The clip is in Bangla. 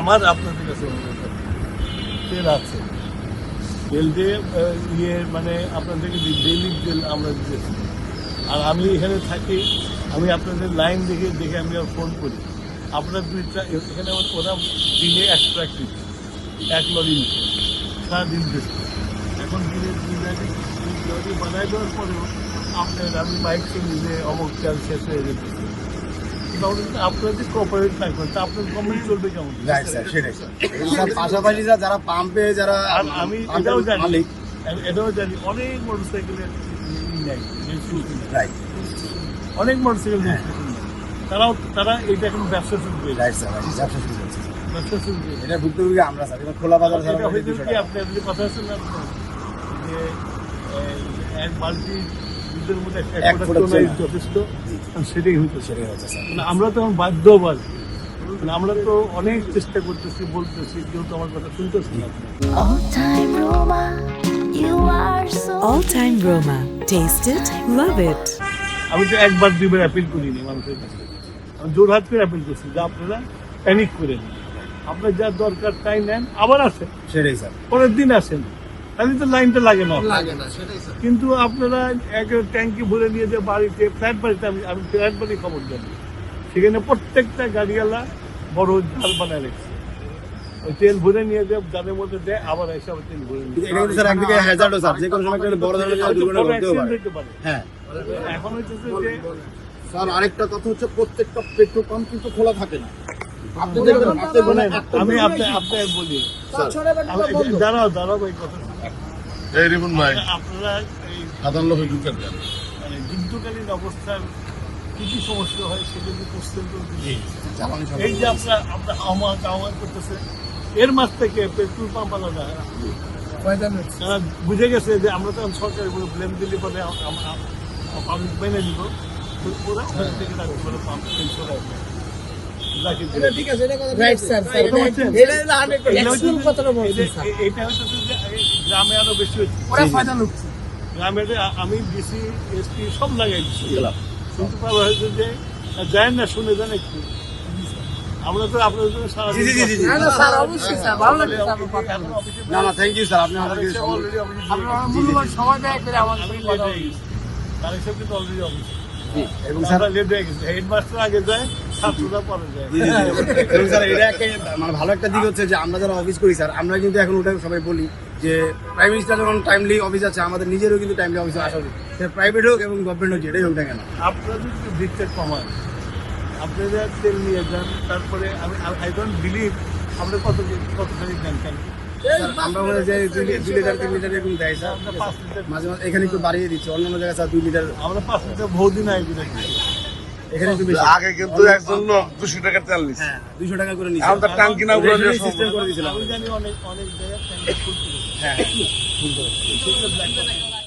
আমার আপনাদের কাছে তেল আছে, তেল দিয়ে মানে আপনাদেরকে ডেইলি তেল আমরা দিতেছি। আর আমি এখানে থাকি, আমি আপনাদের লাইন দেখে দেখে আমি ফোন করি। আপনার এখানে ওরা দিনে এক ট্রাক দিচ্ছে, 1 লরি সারাদিন দিচ্ছে। এখন দিনের লরি বানাই দেওয়ার পরেও আমি বাইক চলি যে অমুক তেল শেষ হয়ে যেতেছে। আপনাদের কোঅপারেট না করতে আপনার গভর্নমেন্ট চলবে কেমন? পাশাপাশি যারা পাম্পে যারা আমি এটাও জানি অনেক মোটরসাইকেলের অনেক মোটরসাইকেল তারা এইটা এখন ব্যবসা শুরু করে ব্যবসা শুরু করে এটা ভুক্তভোগী আমরা স্যার, খোলা বাজার কি আপনার যে কথা আছে না যে এক বালতি দুধের মধ্যে যথেষ্ট, সেটাই হইতেছে। মানে আমরা তো এখন বাধ্য বাধ্য, আমরা তো অনেক চেষ্টা করতেছি, বলতেছি, কেউ তো আমার কথা শুনতেছি না। All Time Roma. Taste it, love it. আমি তো একবার দুইবার অ্যাপিল করিনি মানুষের কাছে, আমি জোরহাত করে অ্যাপিল করছি যে আপনারা প্যানিক করেন, আপনার যা দরকার তাই নেন, আবার আসেন, সেটাই স্যার, পরের দিন আসেন, তাহলে তো লাইনটা লাগে না। কিন্তু আপনারা এক ট্যাঙ্কি ভরে নিয়ে যে বাড়িতে ফ্ল্যাট বাড়িতে আমি ফ্ল্যাট বাড়ি খবর জানি, সেখানে প্রত্যেকটা গাড়িওয়ালা বড় জাল বানায় রেখেছে, ওই তেল ভরে নিয়ে যে জালের মধ্যে দেয়, আবার এসে আবার তেল ভরে নিয়ে এখন হচ্ছে যে স্যার আরেকটা কথা হচ্ছে প্রত্যেকটা পেট্রোল পাম্প কিন্তু খোলা থাকে না। আমি আপনার বলি দাঁড়াও ভাই কথা, আপনারা সাধারণ লোক ঢুকে মানে যুদ্ধকালীন অবস্থার কি কি সমস্যা হয় সেটা যদি কোশ্চেন করতে, এই যে আপনার আহ্বান করতেছে, এর মাস থেকে পেট্রোল পাম্প আলাদা তারা বুঝে গেছে যে আমরা তো সরকারের উপরে ব্লেম দিলে পরে পাম্প মেনে নিব, ওরা ওখান থেকে পাম্প চেঞ্জ করে গ্রামে আরো বেশি হচ্ছে। গ্রামে আমি ডিসি এসপি সব লাগাই দিচ্ছি, শুনতে পাওয়া হয়েছে যে যায় না, শুনে যান একটু। আমরা তো আপনাদের জন্য সারা এবং সারা লেট হয়ে গেছে, হেডমাস্টার আগে যায়, ছাত্ররা পরে যায়। এবং স্যার এটা একটা মানে ভালো একটা দিক হচ্ছে যে আমরা যারা অফিস করি স্যার, আমরা কিন্তু এখন ওটা সবাই বলি যে প্রাইম মিনিস্টার যখন টাইমলি অফিস আছে, আমাদের নিজেরও কিন্তু টাইমলি অফিসে আসা উচিত, সে প্রাইভেট হোক এবং গভর্নমেন্ট হোক, যেটাই হোক না কেন। আপনারা যদি দিকটা কমান, আপনারা তেল নিয়ে যান, তারপরে আই ডোন্ট বিলিভ আমরা কতখানি নেন কেন? আমরা মনে হয় যে 2 লিটার 3 লিটার এরকম দেয় স্যার, মাঝে মাঝে এখানে একটু বাড়িয়ে দিচ্ছে, অন্যান্য জায়গায় স্যার 2 লিটার, আমরা 5 লিটার বহুদিন আগে দিচ্ছি, এখানে একটু বেশি। আগে কিন্তু একজন লোক 200 টাকার তেল নিচ্ছে, হ্যাঁ 200 টাকা করে নিচ্ছে, আমাদের ট্যাঙ্কি না উড়ে সিস্টেম করে দিয়েছিলাম। আমি জানি অনেক জায়গায় ফুল করে, হ্যাঁ ফুল করে